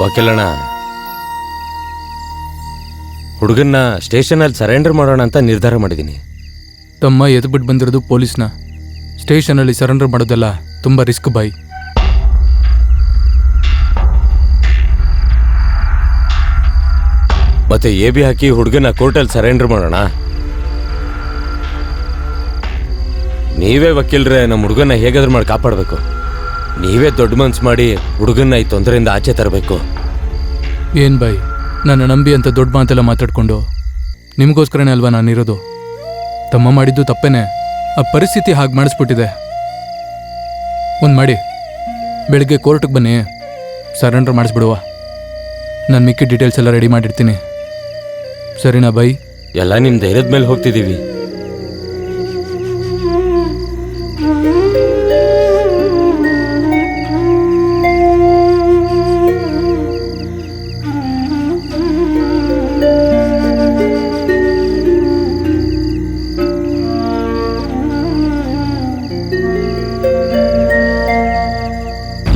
ವಕೀಲಣ್ಣ, ಹುಡುಗನ್ನ ಸ್ಟೇಷನಲ್ಲಿ surrender ಮಾಡೋಣ ಅಂತ ನಿರ್ಧಾರ ಮಾಡಿದ್ದೀನಿ. ತಮ್ಮ ಎದ್ಬಿಟ್ಟು ಬಂದಿರೋದು ಪೊಲೀಸ್ನ. ಸ್ಟೇಷನಲ್ಲಿ ಸರೆಂಡರ್ ಮಾಡೋದೆಲ್ಲ ತುಂಬ ರಿಸ್ಕ್ ಬಾಯ್. ಮತ್ತೆ ಎ.ಬಿ. ಹಾಕಿ ಹುಡುಗನ್ನ ಕೋರ್ಟಲ್ಲಿ ಸರೆಂಡರ್ ಮಾಡೋಣ. ನೀವೇ ವಕೀಲರೇ, ನಮ್ಮ ಹುಡುಗನ್ನ ಹೇಗಾದ್ರೂ ಮಾಡಿ ಕಾಪಾಡಬೇಕು. ನೀವೇ ದೊಡ್ಡ ಮನ್ಸು ಮಾಡಿ ಹುಡುಗನ್ನ ಈ ತೊಂದರೆಯಿಂದ ಆಚೆ ತರಬೇಕು. ಏನು ಬಾಯ್, ನನ್ನ ನಂಬಿ ಅಂತ ದೊಡ್ಡ ಮಾತೆಲ್ಲ ಮಾತಾಡ್ಕೊಂಡು ನಿಮಗೋಸ್ಕರನೇ ಅಲ್ವಾ ನಾನಿರೋದು. ತಮ್ಮ ಮಾಡಿದ್ದು ತಪ್ಪೇನೆ, ಆ ಪರಿಸ್ಥಿತಿ ಹಾಗೆ ಮಾಡಿಸ್ಬಿಟ್ಟಿದೆ. ಒಂದು ಮಾಡಿ, ಬೆಳಿಗ್ಗೆ ಕೋರ್ಟಿಗೆ ಬನ್ನಿ, ಸರೆಂಡರ್ ಮಾಡಿಸ್ಬಿಡುವ. ನಾನು ಮಿಕ್ಕಿ ಡೀಟೇಲ್ಸ್ ಎಲ್ಲ ರೆಡಿ ಮಾಡಿರ್ತೀನಿ. ಸರಿನಾ ಬಾಯ್? ಎಲ್ಲ ನಿಮ್ಮ ಧೈರ್ಯದ ಮೇಲೆ ಹೋಗ್ತಿದ್ದೀವಿ.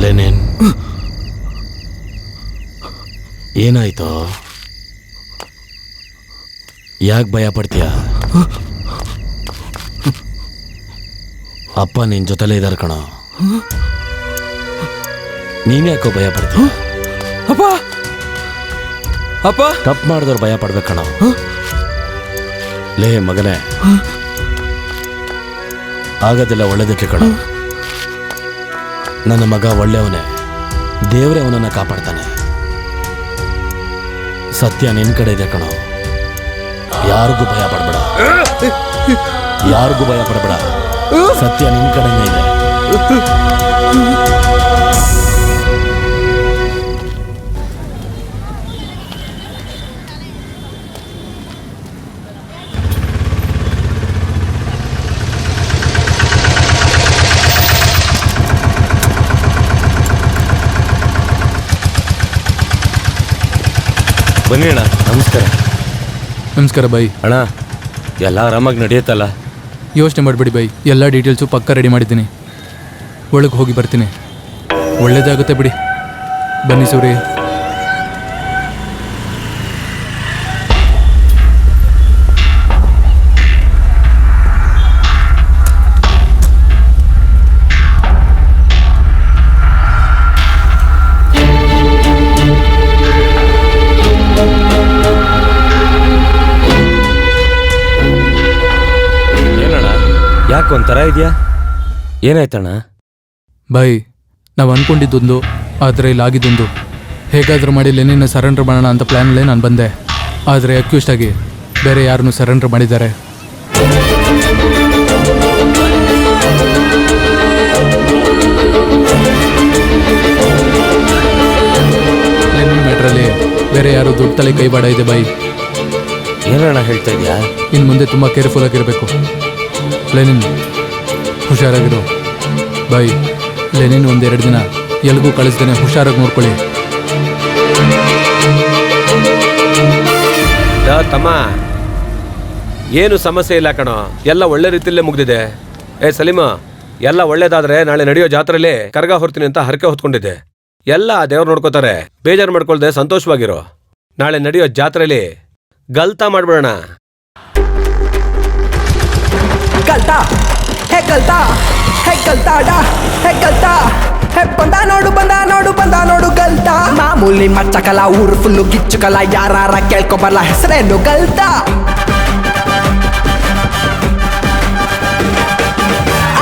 ಲೆನಿನ್, ಏನಾಯ್ತು? ಯಾಕೆ ಭಯ ಪಡ್ತೀಯ? ಅಪ್ಪ ನಿನ್ ಜೊತೆಲೇ ಇದ್ದಾರೆ ಕಣ. ನೀನ್ಯಾಕೋ ಭಯ ಪಡ್ತೀಯ? ಅಪ್ಪ ಅಪ್ಪ, ತಪ್ಪು ಮಾಡಿದವ್ರು ಭಯ ಪಡ್ಬೇಕು ಕಣ. ಲೇ ಮಗನೇ, ಆಗೋದಿಲ್ಲ ಒಳ್ಳೇದಕ್ಕೆ ಕಣ. ನನ್ನ ಮಗ ಒಳ್ಳೆಯವನೇ, ದೇವರೇ ಅವನನ್ನ ಕಾಪಾಡ್ತಾನೆ. ಸತ್ಯ ನಿನ್ ಕಡೆ ಇದೆ ಕಣ. ಯಾರಿಗೂ ಭಯ ಪಡಬೇಡ, ಯಾರಿಗೂ ಭಯ ಪಡಬೇಡ. ಸತ್ಯ ನಿನ್ ಕಡೆನೇ ಇದೆ. ಬನ್ನಿ ಅಣ್ಣ. ನಮಸ್ಕಾರ. ನಮಸ್ಕಾರ ಬಾಯ್. ಅಣ್ಣ, ಎಲ್ಲ ಆರಾಮಾಗಿ ನಡೆಯುತ್ತಲ್ಲ? ಯೋಚನೆ ಮಾಡಬೇಡಿ ಬಾಯ್, ಎಲ್ಲ ಡೀಟೇಲ್ಸು ಪಕ್ಕ ರೆಡಿ ಮಾಡಿದ್ದೀನಿ. ಒಳಗೆ ಹೋಗಿ ಬರ್ತೀನಿ. ಒಳ್ಳೇದಾಗುತ್ತೆ ಬಿಡಿ. ಬನ್ನಿ ಸೂರಿ. ಯಾಕೊಂಥರ ಇದೆಯಾ? ಏನಾಯ್ತಣ್ಣ? ಬಾಯ್, ನಾವು ಅಂದ್ಕೊಂಡಿದ್ದೊಂದು, ಆದರೆ ಇಲ್ಲಿ ಆಗಿದ್ದೊಂದು. ಹೇಗಾದರೂ ಮಾಡಿ ಲೆನಿನ್ನ ಸರೆಂಡರ್ ಮಾಡೋಣ ಅಂತ ಪ್ಲ್ಯಾನಲ್ಲೇ ನಾನು ಬಂದೆ. ಆದರೆ ಅಕ್ಯೂಸ್ಟ್ ಆಗಿ ಬೇರೆ ಯಾರನ್ನು ಸರೆಂಡರ್ ಮಾಡಿದ್ದಾರೆ. ಲೆನಿನ್ ಮ್ಯಾಟ್ರಲ್ಲಿ ಬೇರೆ ಯಾರು ದೊಡ್ಡ ತಲೆ ಕೈವಾಡ ಇದೆ ಬಾಯ್. ಏನಣ್ಣ ಹೇಳ್ತಾ ಇದೆಯಾ? ಇನ್ನು ಮುಂದೆ ತುಂಬ ಕೇರ್ಫುಲ್ ಆಗಿರಬೇಕು. ಲೆನಿನ್, ಹುಷಾರಾಗಿರು ಬಾಯ್. ಲೆನಿನ್ ಒಂದೆರಡು ದಿನ ಎಲ್ಗೂ ಕಳಿಸ್ದೇನೆ ಹುಷಾರಾಗಿ ನೋಡ್ಕೊಳ್ಳಿ. ತಮ್ಮ, ಏನು ಸಮಸ್ಯೆ ಇಲ್ಲ ಕಣೋ, ಎಲ್ಲ ಒಳ್ಳೆ ರೀತಿಯಲ್ಲೇ ಮುಗ್ದಿದೆ. ಸಲೀಮ, ಎಲ್ಲ ಒಳ್ಳೇದಾದ್ರೆ ನಾಳೆ ನಡೆಯೋ ಜಾತ್ರೆಯಲ್ಲಿ ಕರ್ಗ ಹೊರ್ತೀನಿ ಅಂತ ಹರಕೆ ಹೊತ್ಕೊಂಡಿದ್ದೆ. ಎಲ್ಲ ದೇವ್ರು ನೋಡ್ಕೋತಾರೆ. ಬೇಜಾರು ಮಾಡ್ಕೊಳ್ದೆ ಸಂತೋಷವಾಗಿರೋ. ನಾಳೆ ನಡೆಯೋ ಜಾತ್ರೆಯಲ್ಲಿ ಗಲ್ತಾ ಮಾಡ್ಬಿಡೋಣ. ಕಲ್ತಾ ಹೇ ಕಲ್ತಾ ಹೇ ಕಲ್ತಾಡ ಹೇ ಕಲ್ತಾ ಹೇ ಬಂದ ನೋಡು ಬಂದ ನೋಡು ಬಂದ ನೋಡು ಗಲ್ತಾ. ಮಾಮೂಲಿ ಮಚ್ಚಕಲ, ಊರು ಫುಲ್ಲು ಕಿಚ್ಚುಕಲ, ಯಾರ ಕೇಳ್ಕೊಬರ್ಲ ಹೆಸರೇನು ಗಲ್ತಾ.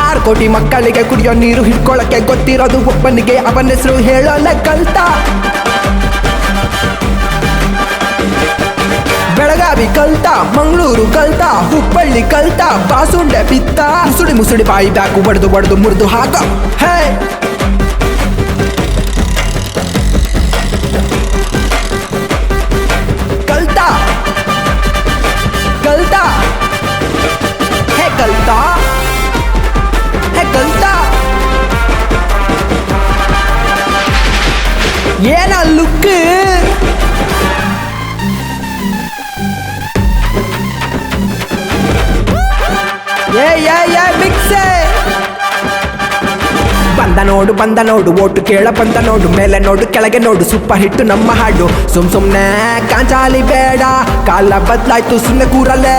6 ಕೋಟಿ ಮಕ್ಕಳಿಗೆ ಕುಡಿಯೋ ನೀರು ಹಿಡ್ಕೊಳಕ್ಕೆ ಗೊತ್ತಿರೋದು ಒಬ್ಬನಿಗೆ, ಅವನ ಹೆಸರು ಹೇಳೋಲ್ಲ ಗಲ್ತಾ. ಬೆಳಗಾವಿ ಕಲ್ತಾ, ಮಂಗಳೂರು ಕಲ್ತಾ, ಹುಬ್ಬಳ್ಳಿ ಕಲ್ತಾ, ಬಾಸುಂಡೆ ಬಿತ್ತ, ಮುಸುಡಿ ಮುಸುಡಿ ಬಾಯಿ ಬ್ಯಾಕು ಬಡ್ದು ಬಡ್ದು ಮುರಿದು ಹಾಕ. ಹೇ ಕಲ್ತಾ ಕಲ್ತಾ ಹೇ ಕಲ್ತಾ ಹೇ ಕಲ್ತಾ. ಏನ ಲುಕ್? ಮಿಕ್ಸೆ ಬಂದ ನೋಡು ಓಟು ಕೇಳ ಬಂದ ನೋಡು ಮೇಲೆ ನೋಡು ಕೆಳಗೆ ನೋಡು ಸೂಪರ್ ಹಿಟ್ಟು ನಮ್ಮ ಹಾಡು ಸುಮ್ನೆ ಕಾಂಚಾಲಿ ಬೇಡ ಕಾಲ ಬದ್ಲಾಯ್ತು ಸುಮ್ನೆ ಕೂರಲ್ಲೇ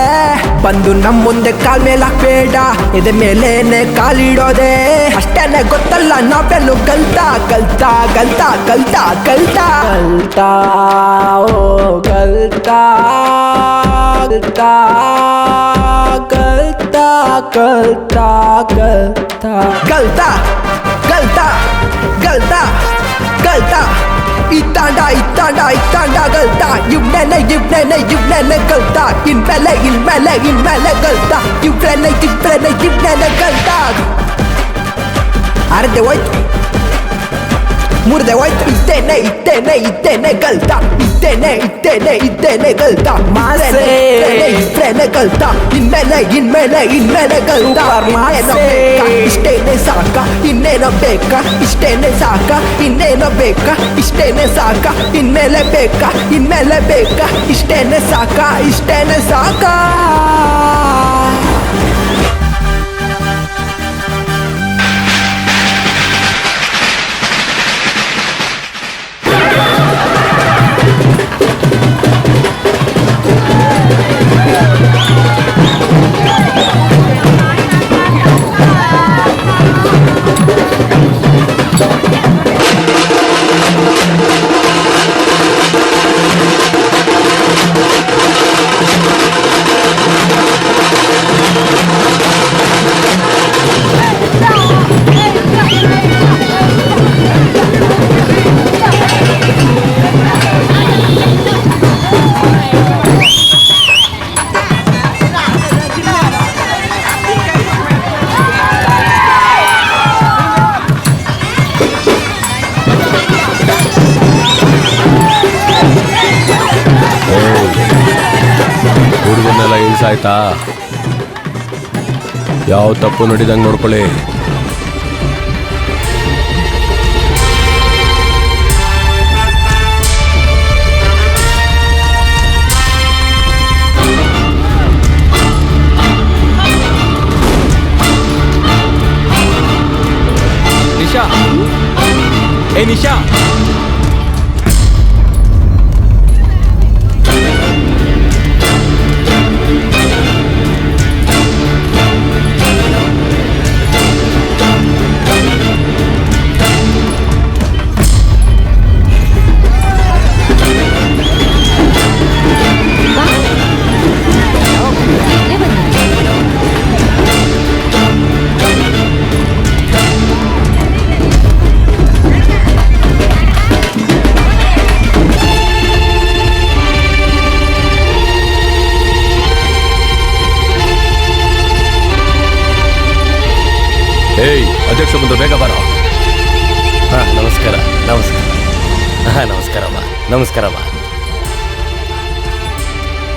ಬಂದು ನಮ್ಮ ಮುಂದೆ ಕಾಲ್ ಮೇಲೆ ಹಾಕ್ಬೇಡ ಎದೆ ಮೇಲೇನೆ ಕಾಲಿಡೋದೆ ಅಷ್ಟೇನೆ ಗೊತ್ತಲ್ಲ ನಾವೆಲ್ಲೂ ಕಲ್ತಾ ಕಲ್ತಾ ಕಲ್ತಾ ಕಲ್ತಾ ಕಲ್ತಾ ಕಲ್ತಾ ಓ ಕಲ್ತಾ ಕಲ್ತಾ ಕಲ್ತಾ ಕಲ್ತಾ ಕಲ್ತಾ ಕಲ್ತಾ ಕಲ್ತಾ ಕಲ್ತಾ ಕಲ್ತಾ ಇತ್ತಾಂಡ ಕಲ್ತಾ ಇವ್ನೇನೆ ಕಲ್ತಾ ಇನ್ಮೇಲೆ ಕಲ್ತಾ ಇವ್ನೇನೆ ಕಲ್ತಾ ಅರ್ಧೆ ಹೋಯ್ತು ಮುರ್ದೆ ಹೋಯ್ತು ಇತ್ತೇನೆ ಕಲ್ತಾ ಇತ್ತೇನೆ ಕಲ್ತಾ ಮಾಸೆ ಇತ್ತೇನೆ ಕಲ್ತಾ ಇನ್ಮೇಲೆ ಕಲ್ತಾ ಇಷ್ಟೇನೆ ಸಾಕ ಇನ್ನೇನೋ ಬೇಕಾ ಇಷ್ಟೇನೆ ಸಾಕ ಇನ್ನೇನೋ ಬೇಕಾ ಇಷ್ಟೇನೆ ಸಾಕ ಇನ್ಮೇಲೆ ಬೇಕಾ ಇಷ್ಟೇನೆ ಸಾಕ ಹುಡುಗನ್ನೆಲ್ಲ ಇಳಿಸಾಯ್ತಾ ಯಾವ ತಪ್ಪು ನಡಿದಂಗೆ ನೋಡ್ಕೊಳ್ಳಿ. ನಿಶಾ ನಿಶಾ ಏಯ್ ಅಧ್ಯಕ್ಷ ಬಂದು ಬೇಗ ಬರೋ. ನಮಸ್ಕಾರಮ್ಮ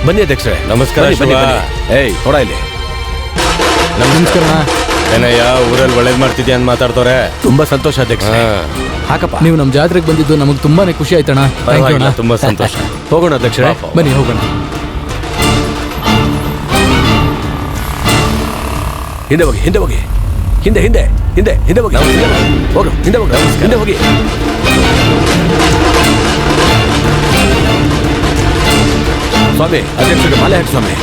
ಬನ್ನಿ ಅಧ್ಯಕ್ಷರೇ. ನಮಸ್ಕಾರ ಬನ್ನಿ, ಶಿವ. ಬನ್ನಿ. ಏಯ್ ಕೊಡ ಇಲ್ಲಿ. ನಮಸ್ಕಾರ. ಏನಯ್ಯ ಊರಲ್ಲಿ ಒಳ್ಳೇದ್ ಮಾಡ್ತಿದ್ಯಾ ಅಂತ ಮಾತಾಡ್ತವ್ರೆ. ತುಂಬಾ ಸಂತೋಷ ಅಧ್ಯಕ್ಷ. ಹಾಕಪ್ಪ. ನೀವು ನಮ್ಮ ಜಾತ್ರೆಗೆ ಬಂದಿದ್ದು ನಮಗೆ ತುಂಬಾನೇ ಖುಷಿ ಆಯ್ತಣ್ಣ. ಥ್ಯಾಂಕ್ ಯು ಅಣ್ಣ. ತುಂಬಾ ಸಂತೋಷ. ಹೋಗೋಣ ಅಧ್ಯಕ್ಷರೇ. ಬನ್ನಿ ಹೋಗೋಣ. ಹಿಂದೆ ಹೋಗಿ ಹಿಂದೆ ಹೋಗಿ ಹಿಂದೆ ಹಿಂದೆ ಹಿಂದೆ ಹಿಂದೆ ಹೋಗಿ ಹೋಗು ಹಿಂದೆ ಹೋಗಿ ಹಿಂದೆ ಹೋಗಿ. ಸ್ವಾಮಿ ಅಧ್ಯಕ್ಷರಿಗೆ ಮಾಲೆ ಹಾಕಿ ಸ್ವಾಮಿ.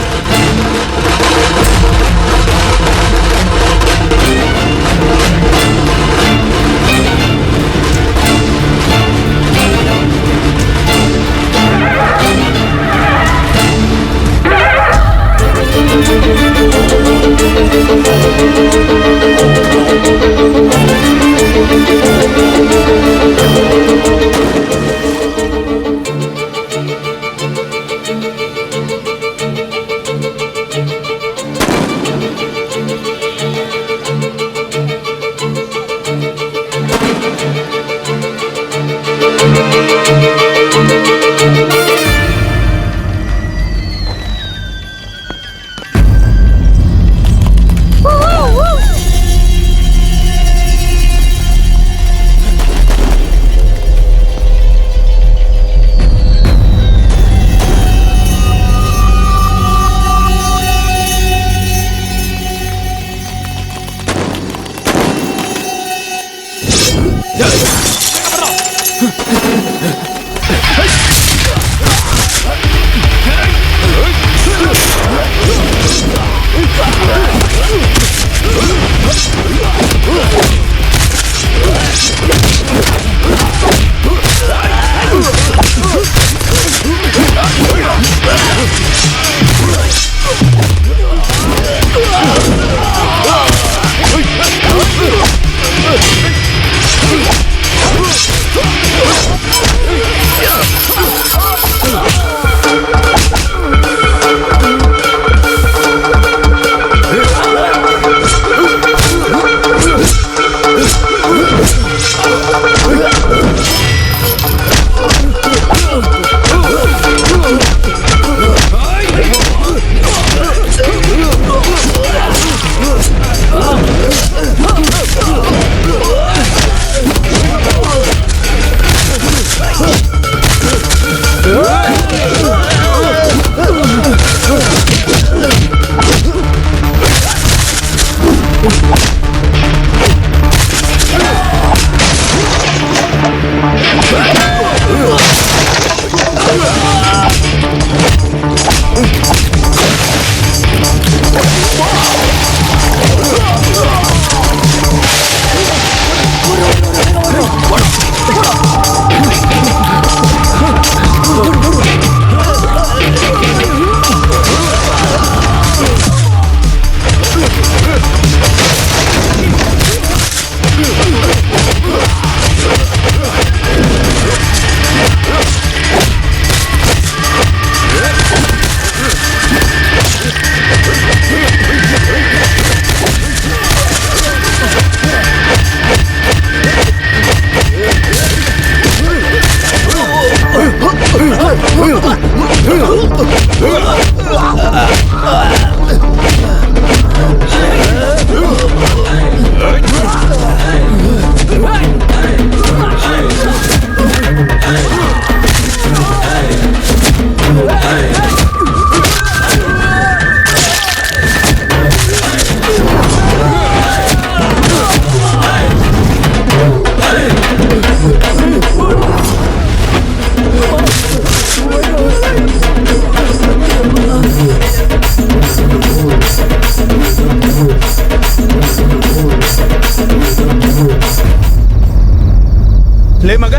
ಲೇ ಮಗ,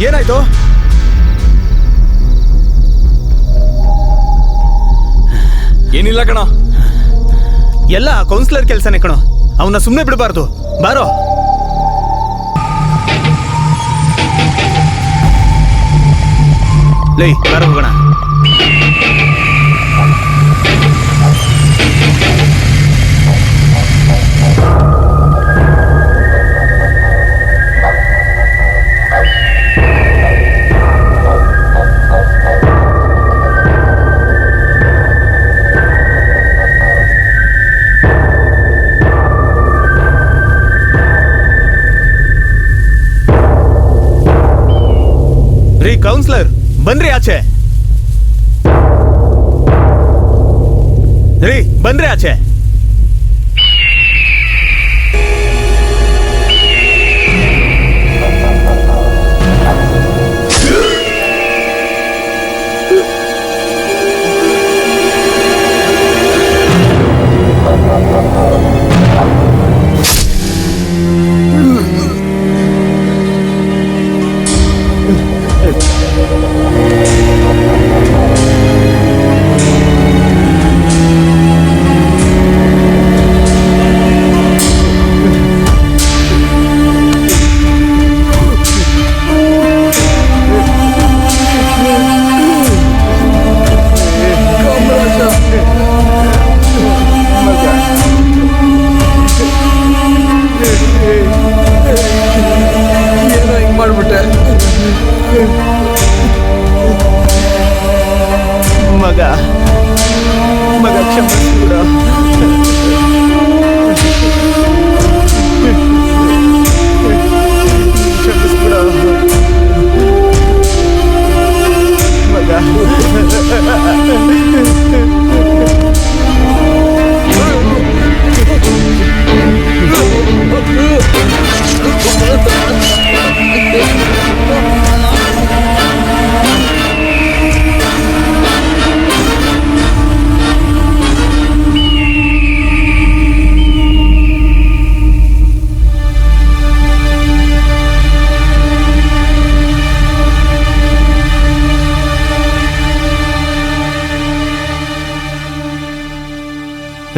ಏನಾಯ್ತು? ಏನಿಲ್ಲ ಕಣ, ಎಲ್ಲ ಕೌನ್ಸಿಲರ್ ಕೆಲಸನೇ ಕಣೋ. ಅವನ್ನ ಸುಮ್ಮನೆ ಬಿಡಬಾರ್ದು. ಬಾರೋ. ಲೈ ಬಾರೋ ಹೋಗೋಣ. ರೀ ಕೌನ್ಸಿಲರ್, ಬನ್ರಿ ಆಚೆ. ರೀ ಬನ್ರಿ ಆಚೆ.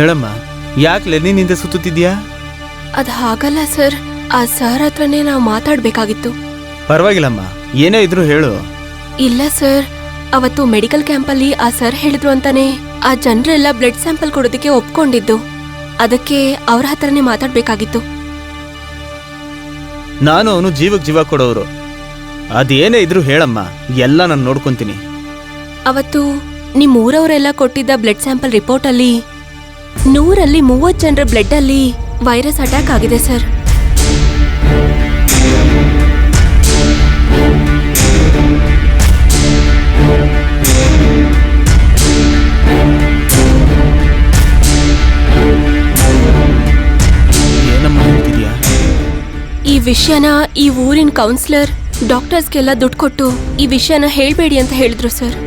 ಹೇಳಮ್ಮ, ಯಾಕೆ ಲೆನಿನಿಂದ ಸುತ್ತುತ್ತಿದ್ಯಾ? ಅದು ಹಾಗಲ್ಲ ಸರ್, ಆ ಸರ್ ಹತ್ರನೇ ನಾವು ಮಾತಾಡ್ಬೇಕಾಗಿತ್ತು. ಪರವಾಗಿಲ್ಲಮ್ಮ, ಏನೇ ಇದ್ರು ಹೇಳು. ಇಲ್ಲ ಸರ್, ಅವತ್ತು ಮೆಡಿಕಲ್ ಕ್ಯಾಂಪಲ್ಲಿ ಆ ಸರ್ ಹೇಳಿದ್ರು ಅಂತಾನೆ ಆ ಜನರೆಲ್ಲ ಬ್ಲಡ್ ಸ್ಯಾಂಪಲ್ ಕೊಡೋದಕ್ಕೆ ಒಪ್ಕೊಂಡಿದ್ದು. ಅದಕ್ಕೆ ಅವ್ರ ಹತ್ರನೇ ಮಾತಾಡ್ಬೇಕಾಗಿತ್ತು. ನಾನು ಅವನು ಜೀವಕ್ಕೆ ಜೀವ ಕೊಡೋರು. ಅದೇನೇ ಇದ್ರು ಹೇಳಮ್ಮ, ಎಲ್ಲ ನಾನು ನೋಡ್ಕೊಂತೀನಿ. ಅವತ್ತು ನಿಮ್ ಊರವರೆಲ್ಲ ಕೊಟ್ಟಿದ್ದ ಬ್ಲಡ್ ಸ್ಯಾಂಪಲ್ ರಿಪೋರ್ಟ್ ಅಲ್ಲಿ 100ರಲ್ಲಿ 30 ಜನರ ಬ್ಲಡ್ ಅಲ್ಲಿ ವೈರಸ್ ಅಟ್ಯಾಕ್ ಆಗಿದೆ ಸರ್. ಏನಮ್ಮ ಹೇಳ್ತಿದ್ಯಾ? ಈ ವಿಷಯನ ಈ ಊರಿನ ಕೌನ್ಸಿಲರ್ ಡಾಕ್ಟರ್ಸ್ಗೆಲ್ಲ ದುಡ್ಡು ಕೊಟ್ಟು ಈ ವಿಷಯನ ಹೇಳ್ಬೇಡಿ ಅಂತ ಹೇಳಿದ್ರು ಸರ್.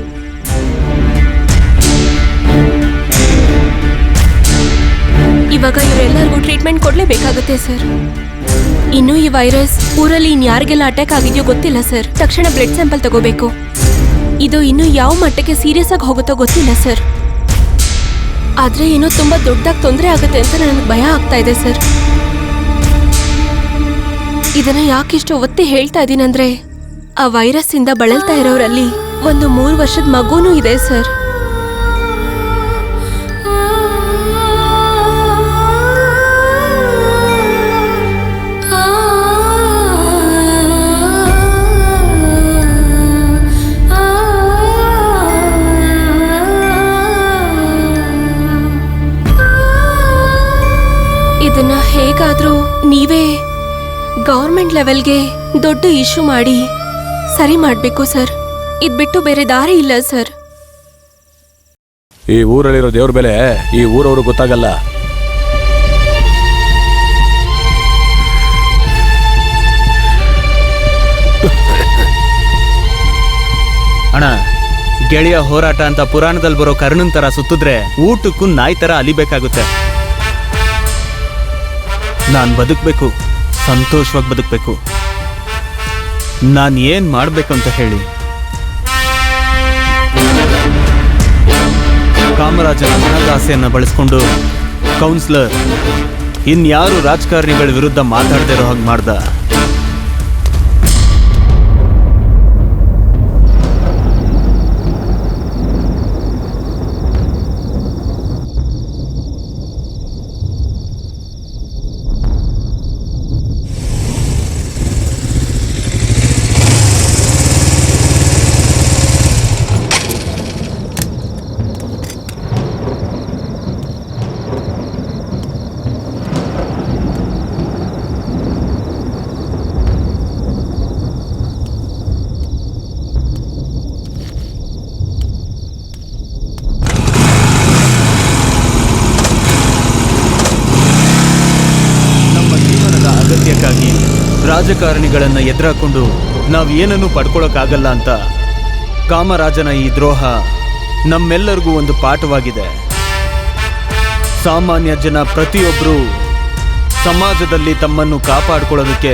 ಇವಾಗ ಇವರೆಲ್ಲರಿಗೂ ಟ್ರೀಟ್ಮೆಂಟ್ ಕೊಡ್ಲೇಬೇಕಾಗುತ್ತೆ ಸರ್. ಇನ್ನು ಈ ವೈರಸ್ ಊರಲ್ಲಿ ಇನ್ಯಾರಿಗೆಲ್ಲ ಅಟ್ಯಾಕ್ ಆಗಿದೆಯೋ ಗೊತ್ತಿಲ್ಲ ಸರ್. ತಕ್ಷಣ ಬ್ಲಡ್ ಸ್ಯಾಂಪಲ್ ತಗೋಬೇಕು. ಇದು ಇನ್ನು ಯಾವ ಮಟ್ಟಕ್ಕೆ ಸೀರಿಯಸ್ ಆಗಿ ಹೋಗುತ್ತೋ ಗೊತ್ತಿಲ್ಲ ಸರ್. ಆದ್ರೆ ಏನೋ ತುಂಬಾ ದೊಡ್ಡದಾಗಿ ತೊಂದರೆ ಆಗುತ್ತೆ ಅಂತ ನನಗೆ ಭಯ ಆಗ್ತಾ ಇದೆ ಸರ್. ಇದನ್ನ ಯಾಕಿಷ್ಟು ಒತ್ತಿ ಹೇಳ್ತಾ ಇದೀನಂದ್ರೆ ಆ ವೈರಸ್ ಇಂದ ಬಳಲ್ತಾ ಇರೋರಲ್ಲಿ ಒಂದು 3 ವರ್ಷದ ಮಗುನೂ ಇದೆ ಸರ್. ಇದನ್ನ ಹೇಗಾದ್ರೂ ನೀವೇ ಗವರ್ಮೆಂಟ್ ಲೆವೆಲ್ಗೆ ದೊಡ್ಡ ಇಶ್ಯೂ ಮಾಡಿ ಸರಿ ಮಾಡ್ಬೇಕು ಸರ್. ಇದ್ ಬಿಟ್ಟು ಬೇರೆ ದಾರಿ ಇಲ್ಲ ಸರ್. ಈ ಊರಲ್ಲಿರೋ ದೇವ್ರ ಬೆಲೆ ಈ ಊರವರು ಗೊತ್ತಾಗಲ್ಲ. ಅಣ್ಣ, ಗೆಳೆಯ ಹೋರಾಟ ಅಂತ ಪುರಾಣದಲ್ಲಿ ಬರೋ ಕರ್ಣನ್ ತರ ಸುತ್ತಿದ್ರೆ ಊಟಕ್ಕೂ ನಾಯಿ ತರ ಅಲಿಬೇಕಾಗುತ್ತೆ. ನಾನ್ ಬದುಕ್ಬೇಕು, ಸಂತೋಷವಾಗಿ ಬದುಕ್ಬೇಕು. ನಾನು ಏನ್ ಮಾಡ್ಬೇಕು ಅಂತ ಹೇಳಿ? ಕಾಮರಾಜನ ಹಣದಾಸೆಯನ್ನ ಬಳಸ್ಕೊಂಡು ಕೌನ್ಸಿಲರ್ ಇನ್ಯಾರು ರಾಜಕಾರಣಿಗಳ ವಿರುದ್ಧ ಮಾತಾಡದೇ ಇರೋ ಹಾಗೆ ಮಾಡ್ದ. ಅಗತ್ಯಕ್ಕಾಗಿ ರಾಜಕಾರಣಿಗಳನ್ನ ಎದುರಾಕೊಂಡು ನಾವು ಏನನ್ನೂ ಪಡ್ಕೊಳ್ಳೋಕ್ಕಾಗಲ್ಲ ಅಂತ ಕಾಮರಾಜನ ಈ ದ್ರೋಹ ನಮ್ಮೆಲ್ಲರಿಗೂ ಒಂದು ಪಾಠವಾಗಿದೆ. ಸಾಮಾನ್ಯ ಜನ ಪ್ರತಿಯೊಬ್ಬರು ಸಮಾಜದಲ್ಲಿ ತಮ್ಮನ್ನು ಕಾಪಾಡಿಕೊಳ್ಳೋದಕ್ಕೆ